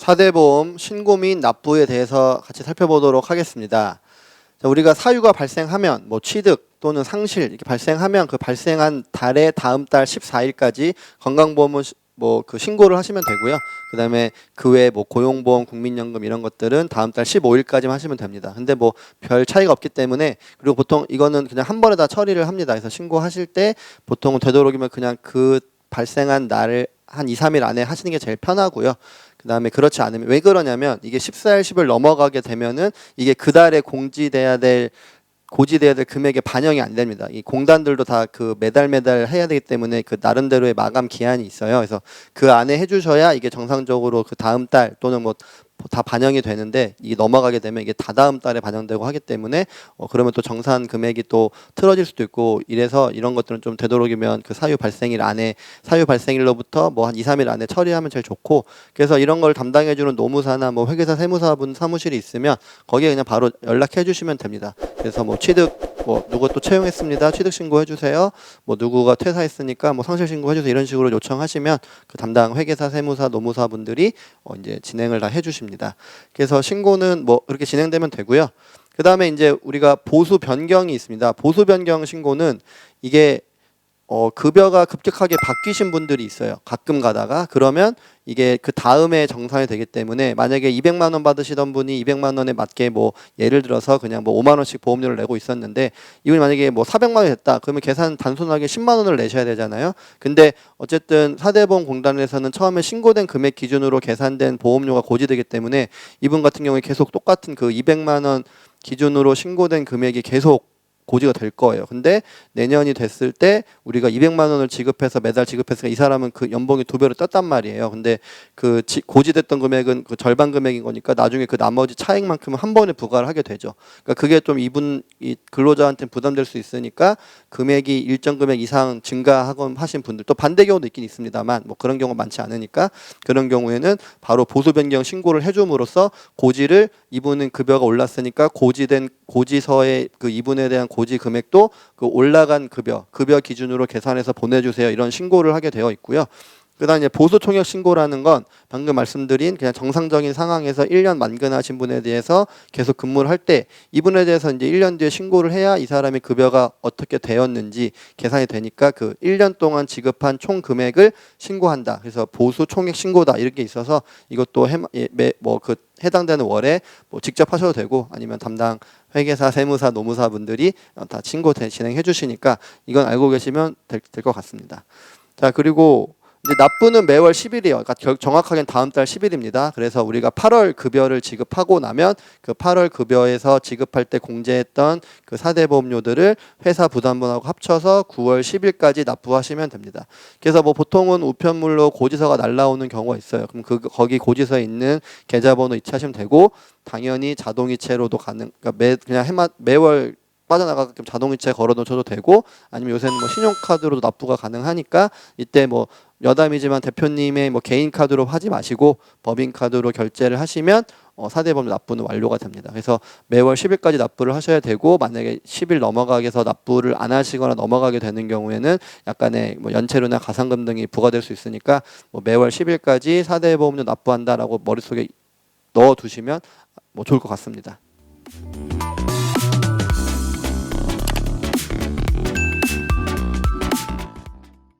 4대 보험 신고 및 납부에 대해서 같이 살펴보도록 하겠습니다. 자, 우리가 사유가 발생하면 뭐 취득 또는 상실 이렇게 발생하면 그 발생한 달의 다음 달 14일까지 건강보험은 뭐 그 신고를 하시면 되고요. 그다음에 그 외에 뭐 고용보험, 국민연금 이런 것들은 다음 달 15일까지만 하시면 됩니다. 근데 뭐 별 차이가 없기 때문에, 그리고 보통 이거는 그냥 한 번에 다 처리를 합니다. 그래서 신고하실 때 보통은 되도록이면 그냥 그 발생한 날을 한 2, 3일 안에 하시는 게 제일 편하고요. 그다음에 그렇지 않으면, 왜 그러냐면 이게 14일, 10일 넘어가게 되면은 이게 그 달에 고지돼야 될 금액에 반영이 안 됩니다. 이 공단들도 다 그 매달 해야 되기 때문에 그 나름대로의 마감 기한이 있어요. 그래서 그 안에 해주셔야 이게 정상적으로 그 다음 달 또는 뭐 다 반영이 되는데, 이게 넘어가게 되면 이게 다다음 달에 반영되고 하기 때문에 그러면 또 정산 금액이 또 틀어질 수도 있고, 이래서 이런 것들은 좀 되도록이면 그 사유 발생일로부터 뭐 한 2, 3일 안에 처리하면 제일 좋고, 그래서 이런 걸 담당해주는 노무사나 뭐 회계사, 세무사분 사무실이 있으면 거기에 그냥 바로 연락해 주시면 됩니다. 그래서 뭐 취득 뭐 누구 또 채용했습니다, 취득 신고해 주세요, 뭐 누구가 퇴사했으니까 뭐 상실 신고해 주세요, 이런 식으로 요청하시면 그 담당 회계사, 세무사, 노무사분들이 이제 진행을 다 해주십니다. 그래서 신고는 뭐 그렇게 진행되면 되고요. 그 다음에 이제 우리가 보수 변경이 있습니다. 보수 변경 신고는 이게 급여가 급격하게 바뀌신 분들이 있어요. 가끔 가다가. 그러면 이게 그 다음에 정산이 되기 때문에, 만약에 200만 원 받으시던 분이 200만 원에 맞게 뭐 예를 들어서 그냥 뭐 5만 원씩 보험료를 내고 있었는데, 이분이 만약에 뭐 400만 원이 됐다. 그러면 계산 단순하게 10만 원을 내셔야 되잖아요. 근데 어쨌든 4대보험공단에서는 처음에 신고된 금액 기준으로 계산된 보험료가 고지되기 때문에 이분 같은 경우에 계속 똑같은 그 200만 원 기준으로 신고된 금액이 계속 고지가 될 거예요. 근데 내년이 됐을 때 우리가 200만 원을 지급해서 매달 지급했으니까 이 사람은 그 연봉이 2배로 떴단 말이에요. 근데 그 고지됐던 금액은 그 절반 금액인 거니까 나중에 그 나머지 차액만큼은 한 번에 부과를 하게 되죠. 그러니까 그게 좀 이 근로자한테 부담될 수 있으니까 금액이 일정 금액 이상 증가하건 하신 분들, 또 반대 경우도 있긴 있습니다만 뭐 그런 경우가 많지 않으니까, 그런 경우에는 바로 보수 변경 신고를 해줌으로써 고지를, 이분은 급여가 올랐으니까 고지된 고지서에 그 이분에 대한 고지 금액도 그 올라간 급여 기준으로 계산해서 보내주세요, 이런 신고를 하게 되어 있고요. 그다음 이제 보수 총액 신고라는 건 방금 말씀드린 그냥 정상적인 상황에서 1년 만근하신 분에 대해서 계속 근무를 할 때 이분에 대해서 이제 1년 뒤에 신고를 해야 이 사람의 급여가 어떻게 되었는지 계산이 되니까 그 1년 동안 지급한 총 금액을 신고한다. 그래서 보수 총액 신고다, 이렇게 있어서 이것도 뭐 그 해당되는 월에 뭐 직접 하셔도 되고, 아니면 담당 회계사, 세무사, 노무사 분들이 다 신고 진행해 주시니까 이건 알고 계시면 될 것 같습니다. 자, 그리고 이제 납부는 매월 10일이에요. 그러니까 정확하게는 다음 달 10일입니다. 그래서 우리가 8월 급여를 지급하고 나면 그 8월 급여에서 지급할 때 공제했던 그 4대 보험료들을 회사 부담분하고 합쳐서 9월 10일까지 납부하시면 됩니다. 그래서 뭐 보통은 우편물로 고지서가 날라오는 경우가 있어요. 그럼 거기 고지서에 있는 계좌번호 이체하시면 되고, 당연히 자동이체로도 그러니까 그냥 매월 빠져나가게끔 자동이체 걸어놓으셔도 되고, 아니면 요새는 뭐 신용카드로도 납부가 가능하니까 이때 뭐 여담이지만 대표님의 뭐 개인 카드로 하지 마시고 법인 카드로 결제를 하시면 4대 보험 납부는 완료가 됩니다. 그래서 매월 10일까지 납부를 하셔야 되고, 만약에 10일 넘어가게 해서 납부를 안 하시거나 넘어가게 되는 경우에는 약간의 뭐 연체료나 가산금 등이 부과될 수 있으니까 뭐 매월 10일까지 4대 보험료 납부한다라고 머릿속에 넣어 두시면 뭐 좋을 것 같습니다.